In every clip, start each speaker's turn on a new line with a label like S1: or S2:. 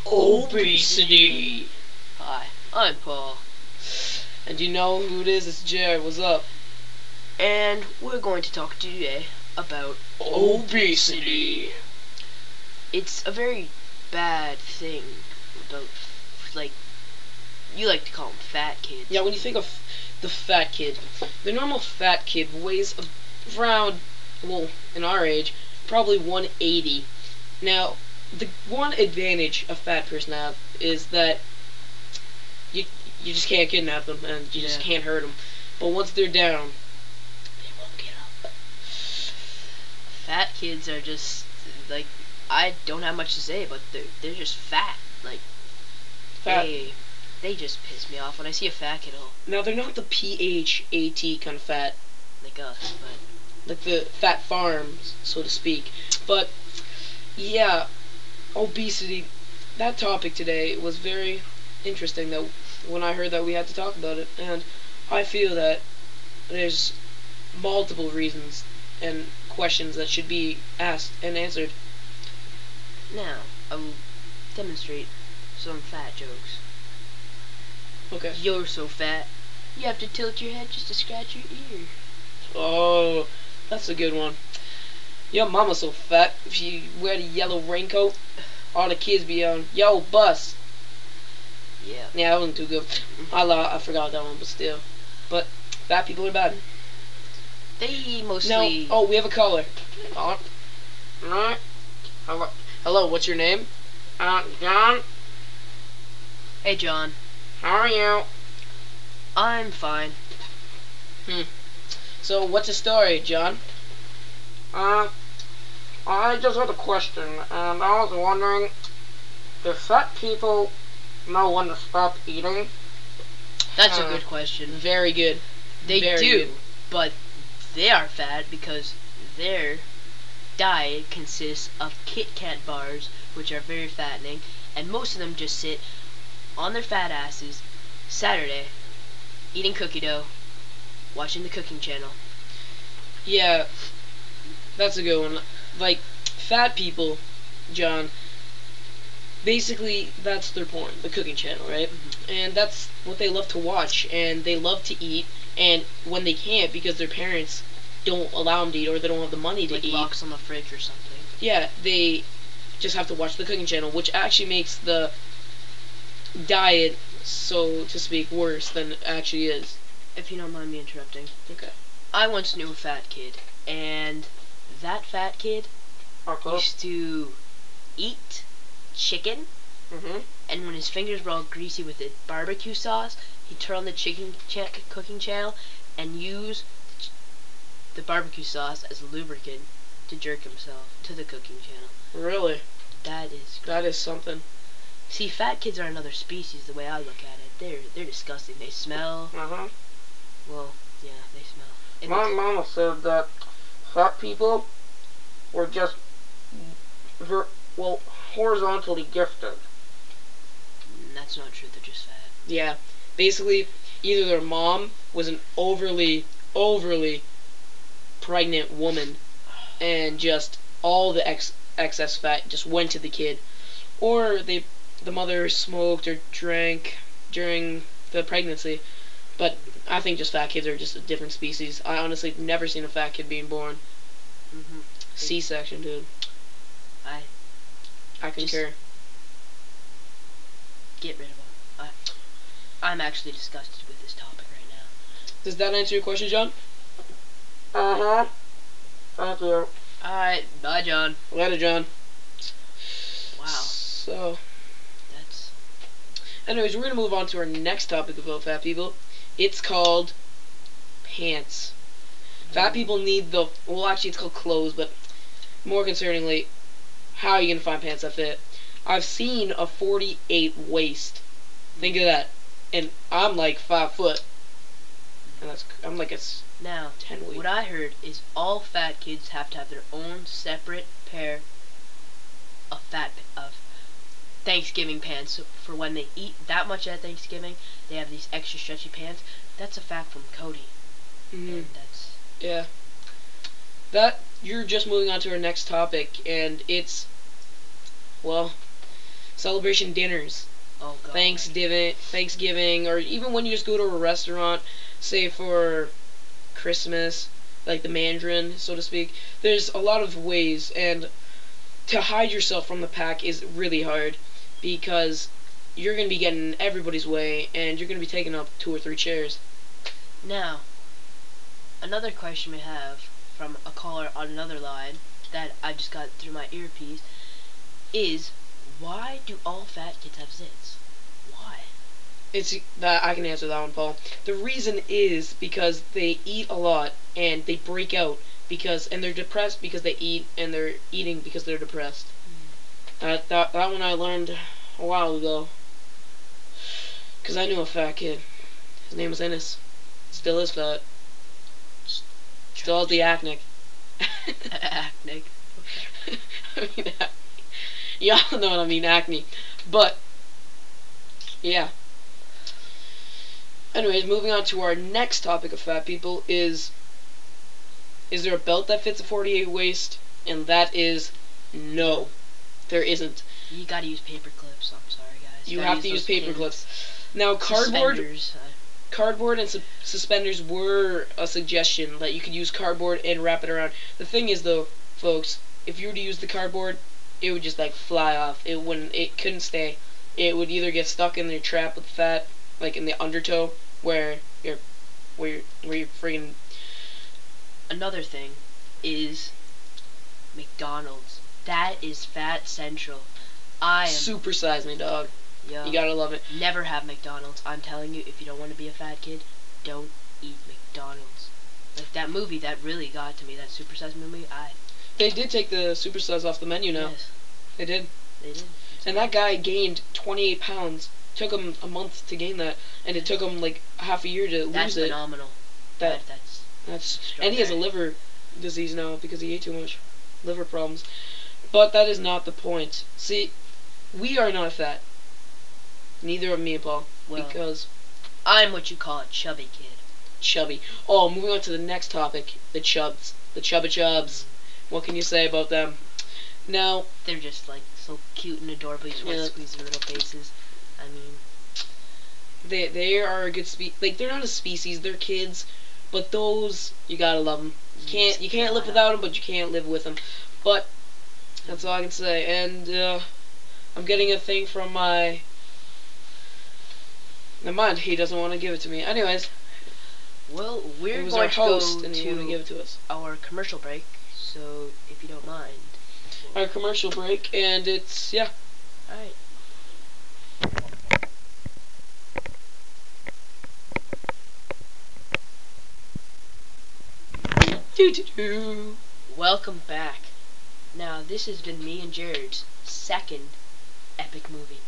S1: Obesity.
S2: Hi, I'm Paul,
S1: And you know who it is? It's Jared. What's up?
S2: and we're going to talk today about
S1: Obesity.
S2: it's a very bad thing about, like, you like to call them fat kids.
S1: Yeah, when you think of the fat kid, the normal fat kid weighs around, well, in our age, probably 180. Now, the one advantage a fat person has is that you just can't kidnap them and you just
S2: Yeah.
S1: can't hurt them. But once they're down, they won't get up.
S2: Fat kids are just, like, I don't have much to say, but they're just fat. Like,
S1: Fat.
S2: they just piss me off when I see a fat kid,
S1: Now they're not the PHAT kind of fat,
S2: like us, but
S1: like the fat farms, so to speak. But yeah, obesity. That topic today was very interesting. Though when I heard that we had to talk about it, and I feel that there's multiple reasons and questions that should be asked and answered.
S2: now I will demonstrate some fat jokes.
S1: Okay.
S2: You're so fat, you have to tilt your head just to scratch your ear.
S1: Oh, that's a good one. Your mama's so fat. If she wear the yellow raincoat, all the kids be on, yo, bus.
S2: Yeah.
S1: Yeah, that wasn't too good. I forgot that one, but still. But fat people are bad.
S2: They
S1: Now,
S2: mostly.
S1: oh, we have a caller. Alright. Hello, what's your name? John.
S2: Hey, John.
S1: How are you?
S2: I'm fine.
S1: So, what's the story, John? I just had a question, and I was wondering if fat people know when to stop eating.
S2: That's a good question.
S1: Very good.
S2: They
S1: very
S2: do,
S1: good.
S2: but they are fat because their diet consists of Kit Kat bars, which are very fattening, and most of them just sit on their fat asses Saturday, eating cookie dough, watching the cooking channel.
S1: Yeah, that's a good one. Like, fat people, John, basically that's their porn, the cooking channel, right? And that's what they love to watch, and they love to eat, and when they can't because their parents don't allow them to eat or they don't have the money to
S2: Like
S1: eat,
S2: locks on the fridge or something.
S1: yeah, they just have to watch the cooking channel, which actually makes the diet, so to speak, worse than it actually is.
S2: If you don't mind me interrupting.
S1: Okay.
S2: I once knew a fat kid, and that fat kid used to eat chicken,
S1: Mm-hmm.
S2: and when his fingers were all greasy with the barbecue sauce, he'd turn on the cooking channel and use the barbecue sauce as a lubricant to jerk himself to the cooking channel.
S1: Really?
S2: That is
S1: That is something.
S2: See, fat kids are another species the way I look at it. They're disgusting. They smell.
S1: Uh-huh.
S2: Well, yeah, they smell. And
S1: My mama said that fat people were just, horizontally gifted.
S2: that's not true. They're just fat.
S1: Yeah. Basically, either their mom was an overly pregnant woman, and just all the excess fat just went to the kid, or the mother smoked or drank during the pregnancy. But I think just fat kids are just a different species. I honestly have never seen a fat kid being born.
S2: Mm-hmm.
S1: C-section, dude. I concur.
S2: Get rid of them. I'm actually disgusted with this topic right now.
S1: Does that answer your question, John? Uh-huh. Thank you.
S2: Alright, bye, John.
S1: Later, John.
S2: Wow.
S1: So,
S2: That's...
S1: anyways, we're going to move on to our next topic about fat people. It's called pants. Fat people need well, actually it's called clothes, but more concerningly, how are you going to find pants that fit? I've seen a 48 waist. Think of that. And I'm like 5 foot. And I'm like a
S2: Now,
S1: 10 waist.
S2: what I heard is all fat kids have to have their own separate pair of Thanksgiving pants for when they eat that much at Thanksgiving. They have these extra stretchy pants. That's a fact from Cody. And that's...
S1: Yeah. You're just moving on to our next topic, and it's, well, celebration dinners.
S2: Oh god.
S1: Thanksgiving, or even when you just go to a restaurant, say for Christmas, like the Mandarin, so to speak. There's a lot of ways, and to hide yourself from the pack is really hard because you're going to be getting in everybody's way, and you're going to be taking up 2 or 3 chairs.
S2: Now, another question we have from a caller on another line that I just got through my earpiece is, why do all fat kids have zits? Why?
S1: It's that I can answer that one, Paul. The reason is because they eat a lot and they break out and they're depressed because they eat, and they're eating because they're depressed. That one I learned a while ago because I knew a fat kid. His name was Ennis. Still is fat. Still has the acne.
S2: Acne.
S1: I mean, y'all know what I mean, acne. But yeah. Anyways, moving on to our next topic of fat people is there a belt that fits a 48 waist? And that is no. There isn't.
S2: You gotta use paper clips. I'm sorry, guys.
S1: You have to use paper clips. Now, cardboard and suspenders were a suggestion that you could use cardboard and wrap it around. The thing is, though, folks, if you were to use the cardboard, it would just like fly off. It couldn't stay. It would either get stuck in your trap with fat, like in the undertow, where you're friggin'.
S2: Another thing is McDonald's. That is fat central. I am
S1: Supersize me, dog.
S2: Yo,
S1: You gotta love it.
S2: never have McDonald's. I'm telling you, if you don't want to be a fat kid, don't eat McDonald's. Like that movie that really got to me, that Supersize movie.
S1: They did take the supersize off the menu now.
S2: Yes,
S1: They did.
S2: they did.
S1: And that guy gained 28 pounds. Took him a month to gain that, and it took him like half a year to
S2: That's
S1: lose it.
S2: phenomenal.
S1: That's
S2: Extraordinary.
S1: and he has a liver disease now because he ate too much, liver problems. But that is not the point. See, we are not fat. Neither of me and Paul,
S2: Well,
S1: because
S2: I'm what you call a chubby kid.
S1: chubby. Oh, moving on to the next topic, the chubs, the chubba chubs. What can you say about them? Now,
S2: They're just like so cute and adorable. You just want to
S1: Yeah.
S2: squeeze their little faces. I mean,
S1: they are a good like they're not a species, they're kids, but those you gotta love them. You can't live without them, but you can't live with them. But that's all I can say. And I'm getting a thing from my. Never mind, he doesn't want to give it to me. Anyways,
S2: well,
S1: it
S2: we're
S1: was our
S2: going to
S1: host,
S2: go
S1: and he wanted to give it to us.
S2: our commercial break. So, if you don't mind.
S1: Our commercial break, and it's yeah.
S2: Alright. Welcome back. Now, this has been me and Jared's second epic movie.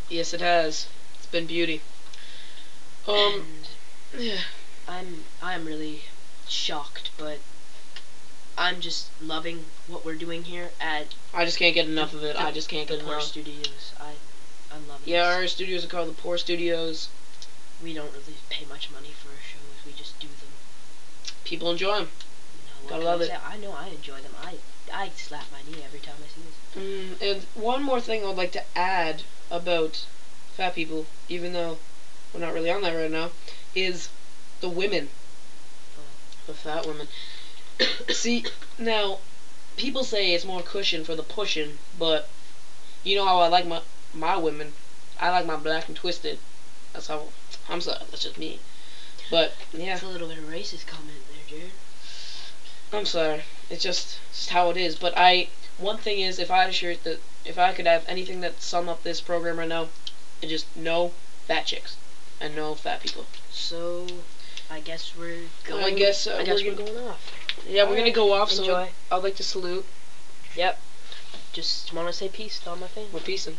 S1: Yes, it has. It's been beauty.
S2: And
S1: Yeah.
S2: I'm really shocked, but I'm just loving what we're doing here at
S1: I just can't get enough of it. I just can't
S2: the
S1: get
S2: Poor
S1: enough.
S2: Studios. I'm loving
S1: Yeah,
S2: this.
S1: our studios are called the Poor Studios.
S2: We don't really pay much money for our shows. We just do them.
S1: People enjoy them.
S2: What
S1: Gotta
S2: can
S1: love
S2: I
S1: it.
S2: say? I know I enjoy them. I slap my knee every time I see this.
S1: And one more thing I'd like to add about fat people, even though we're not really on that right now, is the women. The fat women. See, now, people say it's more cushion for the pushing, but you know how I like my women. I like my black and twisted. That's how. I'm sorry, that's just me. But yeah,
S2: It's a little bit of racist comment there, Jared.
S1: I'm sorry. It's just how it is. But one thing is, if I could have anything that sum up this program right now, it's just no fat chicks and no fat people.
S2: So, I guess we're going.
S1: I guess
S2: I guess
S1: we're
S2: we're going off.
S1: Yeah, we're gonna go off.
S2: Enjoy.
S1: So I'd like to salute.
S2: Yep. Just want to say peace to all my fans.
S1: We're peacing.